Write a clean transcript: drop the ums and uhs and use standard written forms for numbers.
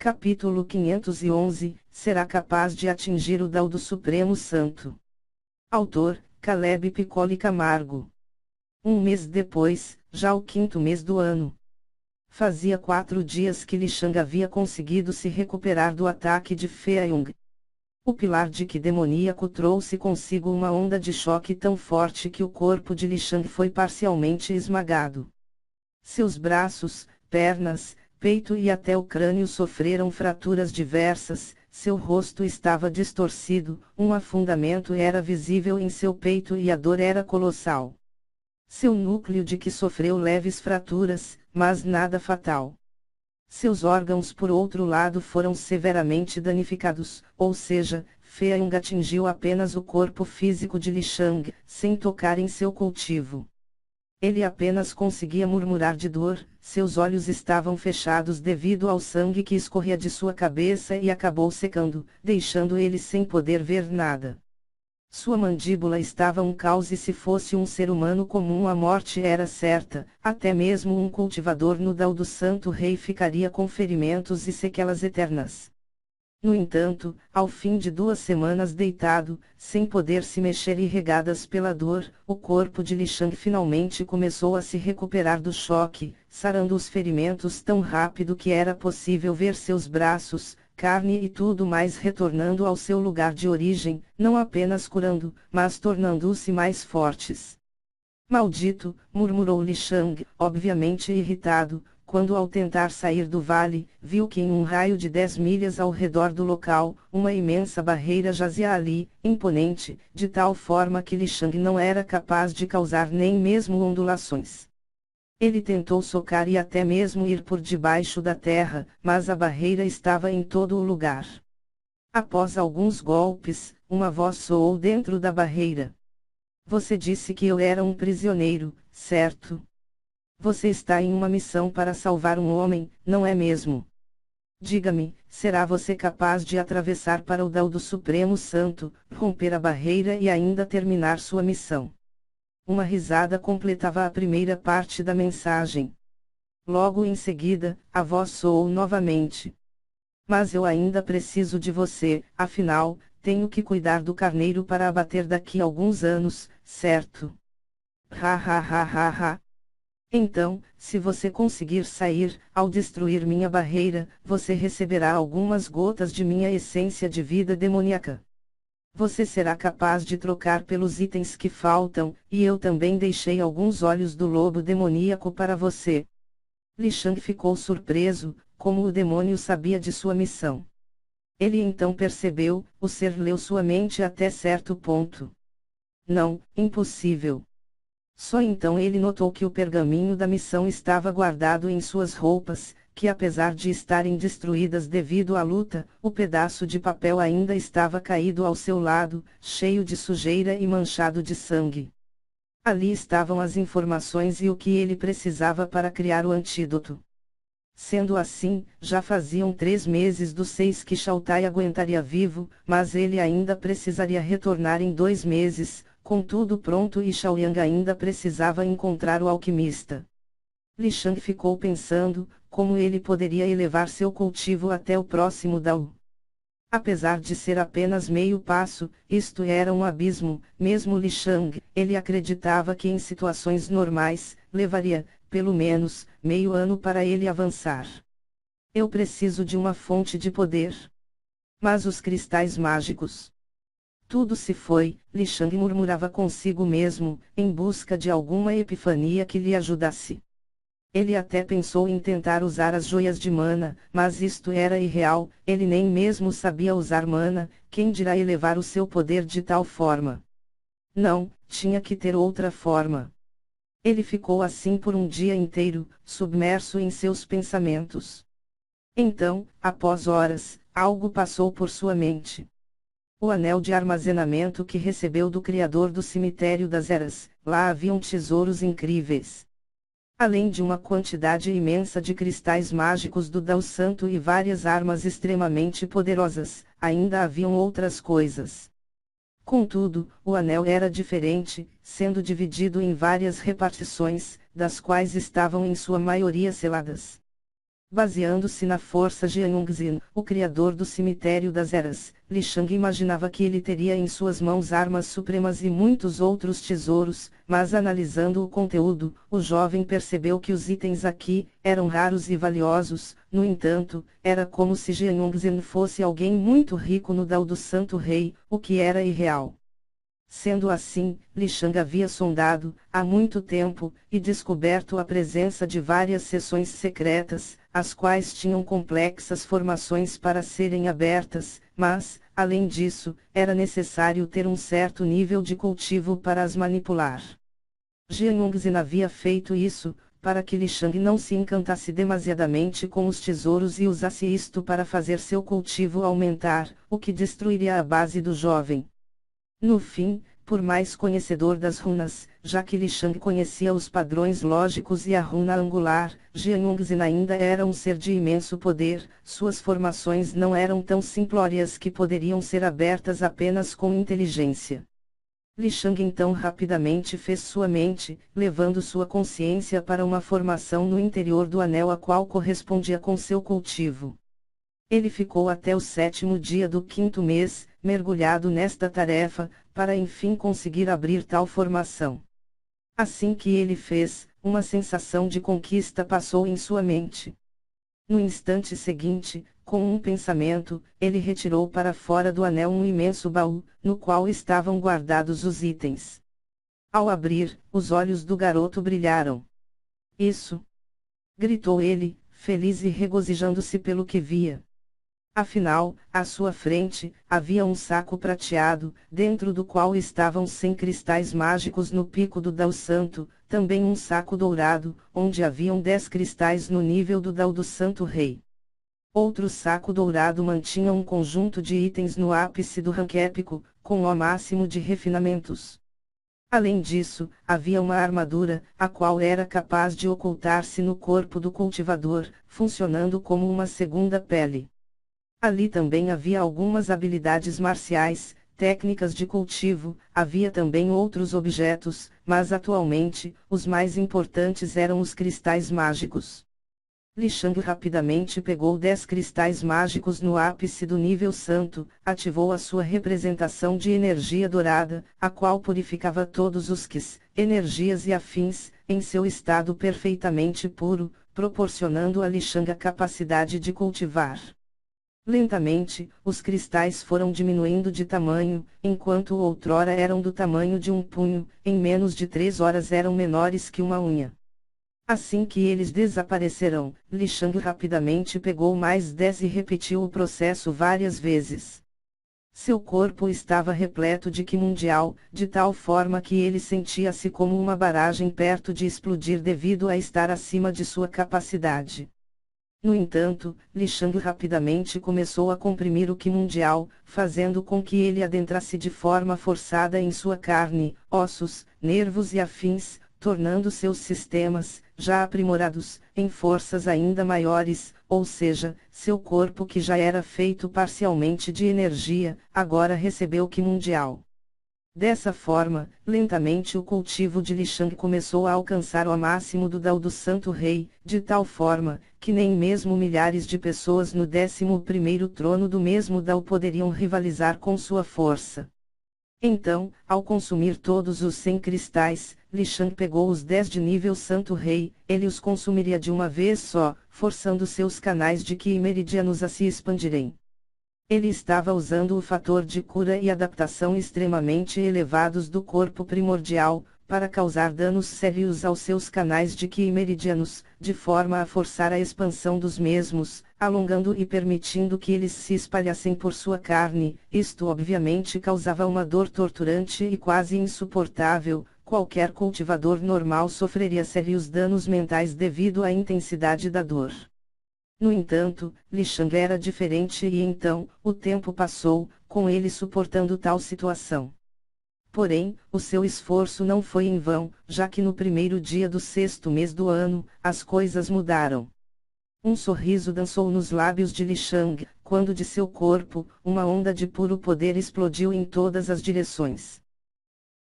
Capítulo 511, será capaz de atingir o Dao do Supremo Santo. Autor, Caleb Piccoli Camargo. Um mês depois, já o quinto mês do ano. Fazia 4 dias que Li Shang havia conseguido se recuperar do ataque de Feiyong. O pilar de Qi demoníaco trouxe consigo uma onda de choque tão forte que o corpo de Li Shang foi parcialmente esmagado. Seus braços, pernas, peito e até o crânio sofreram fraturas diversas, seu rosto estava distorcido, um afundamento era visível em seu peito e a dor era colossal. Seu núcleo de Qi sofreu leves fraturas, mas nada fatal. Seus órgãos por outro lado foram severamente danificados, ou seja, Feiyong atingiu apenas o corpo físico de Li Shang, sem tocar em seu cultivo. Ele apenas conseguia murmurar de dor, seus olhos estavam fechados devido ao sangue que escorria de sua cabeça e acabou secando, deixando ele sem poder ver nada. Sua mandíbula estava um caos e se fosse um ser humano comum a morte era certa, até mesmo um cultivador no Dao do Santo Rei ficaria com ferimentos e sequelas eternas. No entanto, ao fim de 2 semanas deitado, sem poder se mexer e regadas pela dor, o corpo de Li Shang finalmente começou a se recuperar do choque, sarando os ferimentos tão rápido que era possível ver seus braços, carne e tudo mais retornando ao seu lugar de origem, não apenas curando, mas tornando-se mais fortes. Maldito, murmurou Li Shang, obviamente irritado, quando ao tentar sair do vale, viu que em um raio de 10 milhas ao redor do local, uma imensa barreira jazia ali, imponente, de tal forma que Li Shang não era capaz de causar nem mesmo ondulações. Ele tentou socar e até mesmo ir por debaixo da terra, mas a barreira estava em todo o lugar. Após alguns golpes, uma voz soou dentro da barreira. Você disse que eu era um prisioneiro, certo? Você está em uma missão para salvar um homem, não é mesmo? Diga-me, será você capaz de atravessar para o Dao do Supremo Santo, romper a barreira e ainda terminar sua missão? Uma risada completava a primeira parte da mensagem. Logo em seguida, a voz soou novamente. Mas eu ainda preciso de você, afinal, tenho que cuidar do carneiro para abater daqui a alguns anos, certo? Ha ha ha ha ha. Então, se você conseguir sair, ao destruir minha barreira, você receberá algumas gotas de minha essência de vida demoníaca. Você será capaz de trocar pelos itens que faltam, e eu também deixei alguns olhos do lobo demoníaco para você. Li Shang ficou surpreso, como o demônio sabia de sua missão. Ele então percebeu, o ser leu sua mente até certo ponto. Não, impossível. Só então ele notou que o pergaminho da missão estava guardado em suas roupas, que apesar de estarem destruídas devido à luta, o pedaço de papel ainda estava caído ao seu lado, cheio de sujeira e manchado de sangue. Ali estavam as informações e o que ele precisava para criar o antídoto. Sendo assim, já faziam 3 meses dos 6 que Shao Tai aguentaria vivo, mas ele ainda precisaria retornar em 2 meses, com tudo pronto e Shaoyang ainda precisava encontrar o alquimista. Li Shang ficou pensando, como ele poderia elevar seu cultivo até o próximo Dao. Apesar de ser apenas meio passo, isto era um abismo, mesmo Li Shang, ele acreditava que em situações normais, levaria, pelo menos, meio ano para ele avançar. Eu preciso de uma fonte de poder. Mas os cristais mágicos. Tudo se foi, Li Shang murmurava consigo mesmo, em busca de alguma epifania que lhe ajudasse. Ele até pensou em tentar usar as joias de mana, mas isto era irreal, ele nem mesmo sabia usar mana, quem dirá elevar o seu poder de tal forma? Não, tinha que ter outra forma. Ele ficou assim por um dia inteiro, submerso em seus pensamentos. Então, após horas, algo passou por sua mente. O anel de armazenamento que recebeu do Criador do Cemitério das Eras, lá haviam tesouros incríveis. Além de uma quantidade imensa de cristais mágicos do Dao Santo e várias armas extremamente poderosas, ainda haviam outras coisas. Contudo, o anel era diferente, sendo dividido em várias repartições, das quais estavam em sua maioria seladas. Baseando-se na força Jianyongzin, o criador do cemitério das eras, Li Shang imaginava que ele teria em suas mãos armas supremas e muitos outros tesouros, mas analisando o conteúdo, o jovem percebeu que os itens aqui eram raros e valiosos. No entanto, era como se Jianyongzin fosse alguém muito rico no Dao do Santo Rei, o que era irreal. Sendo assim, Li Shang havia sondado, há muito tempo, e descoberto a presença de várias seções secretas, as quais tinham complexas formações para serem abertas, mas, além disso, era necessário ter um certo nível de cultivo para as manipular. Jianyongzin havia feito isso, para que Li Shang não se encantasse demasiadamente com os tesouros e usasse isto para fazer seu cultivo aumentar, o que destruiria a base do jovem. No fim, por mais conhecedor das runas, já que Li Shang conhecia os padrões lógicos e a runa angular, Jianyongzin ainda era um ser de imenso poder, suas formações não eram tão simplórias que poderiam ser abertas apenas com inteligência. Li Shang então rapidamente fez sua mente, levando sua consciência para uma formação no interior do anel a qual correspondia com seu cultivo. Ele ficou até o 7º dia do 5º mês, mergulhado nesta tarefa, para enfim conseguir abrir tal formação. Assim que ele fez, uma sensação de conquista passou em sua mente. No instante seguinte, com um pensamento, ele retirou para fora do anel um imenso baú, no qual estavam guardados os itens. Ao abrir, os olhos do garoto brilharam. Isso! Gritou ele, feliz e regozijando-se pelo que via. Afinal, à sua frente, havia um saco prateado, dentro do qual estavam 100 cristais mágicos no pico do Dao Santo, também um saco dourado, onde haviam 10 cristais no nível do Dao do Santo Rei. Outro saco dourado mantinha um conjunto de itens no ápice do rank épico, com o máximo de refinamentos. Além disso, havia uma armadura, a qual era capaz de ocultar-se no corpo do cultivador, funcionando como uma segunda pele. Ali também havia algumas habilidades marciais, técnicas de cultivo, havia também outros objetos, mas atualmente, os mais importantes eram os cristais mágicos. Li Shang rapidamente pegou 10 cristais mágicos no ápice do nível santo, ativou a sua representação de energia dourada, a qual purificava todos os Qis, energias e afins, em seu estado perfeitamente puro, proporcionando a Li Shang a capacidade de cultivar. Lentamente, os cristais foram diminuindo de tamanho, enquanto outrora eram do tamanho de um punho, em menos de 3 horas eram menores que uma unha. Assim que eles desapareceram, Li Shang rapidamente pegou mais 10 e repetiu o processo várias vezes. Seu corpo estava repleto de Qi mundial, de tal forma que ele sentia-se como uma barragem perto de explodir devido a estar acima de sua capacidade. No entanto, Li Shang rapidamente começou a comprimir o Qi mundial, fazendo com que ele adentrasse de forma forçada em sua carne, ossos, nervos e afins, tornando seus sistemas, já aprimorados, em forças ainda maiores, ou seja, seu corpo que já era feito parcialmente de energia, agora recebeu Qi mundial. Dessa forma, lentamente o cultivo de Li Shang começou a alcançar o máximo do Dao do Santo Rei, de tal forma, que nem mesmo milhares de pessoas no 11º trono do mesmo Dao poderiam rivalizar com sua força. Então, ao consumir todos os 100 cristais, Li Shang pegou os 10 de nível Santo Rei, ele os consumiria de uma vez só, forçando seus canais de Qi e meridianos a se expandirem. Ele estava usando o fator de cura e adaptação extremamente elevados do corpo primordial, para causar danos sérios aos seus canais de Qi e meridianos, de forma a forçar a expansão dos mesmos, alongando e permitindo que eles se espalhassem por sua carne. Isto obviamente causava uma dor torturante e quase insuportável. Qualquer cultivador normal sofreria sérios danos mentais devido à intensidade da dor. No entanto, Li Shang era diferente e então, o tempo passou, com ele suportando tal situação. Porém, o seu esforço não foi em vão, já que no primeiro dia do 6º mês do ano, as coisas mudaram. Um sorriso dançou nos lábios de Li Shang, quando de seu corpo, uma onda de puro poder explodiu em todas as direções.